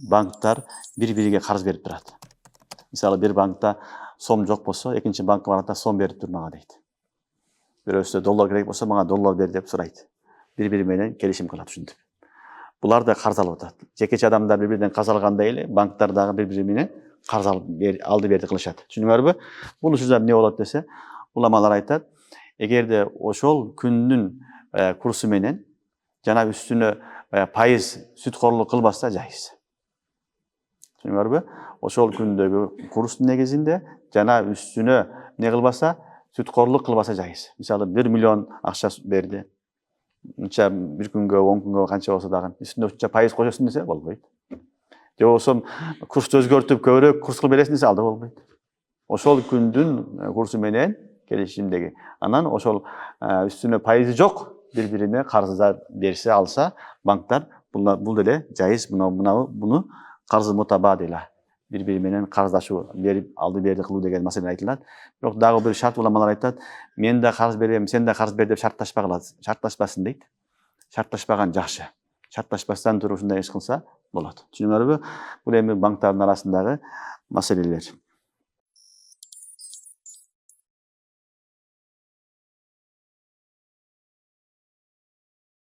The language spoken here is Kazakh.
банктар bir-biriге қарыз беріп тұрады. Мысалы, бір банкта сом жоқ болса, екінші банкқа барғанда сом беріп тұр маған дейді. Біреусі доллар керек болса, маған доллар бер деп сұрайды. Bir-біріменен келісім қылады үшіндіп. Бұлар да қарыз алып отырады. Жекеше адамдар бір-бірінен қарыз алғанда еле, банктардағы бір-біріменен қарыз алды берді қылышады. Түсініңіздер бе? Бұл сөздер не болады десе, уламалар айтады, егерде ошол күннің курсы менен жана үстүнө пайыз сүтқорлук кылбаса жайыз. Түсүнүңөр бе? Ошол күндөгү курстун негизинде жана үстүнө не кылбаса, сүтқорлук кылбаса жайыз. Мисалы 1 миллион акча берди. Мынча bir күнгө, 10 күнгө канча болсо дагы үстүнө ушунча пайыз кошосуң десе болбойт. Же болсо курсту өзгөртүп көбүрөөк курс кылып бересиң десе ал да болбойт. Ошол күндүн курсу менен келишимдеги. Анан ошол үстүнө пайызы жок bir-бирине карыздар берсе алса, банктар бул деле жайыз, буну карыз мутабадила. Bir-biri менен карыздашуу, берип алды берди кылуу деген маселе айтылат. Бирок дагы бир шарт уламалар айтат, мен да карыз берем, сен да карыз бер деп шартташпасын дейт. Шартташпаган жакшы. Шартташпастан туруп ушундай иш кылса болот. Түшүнүңөрбү? Бул эми банктардын арасындагы маселелер.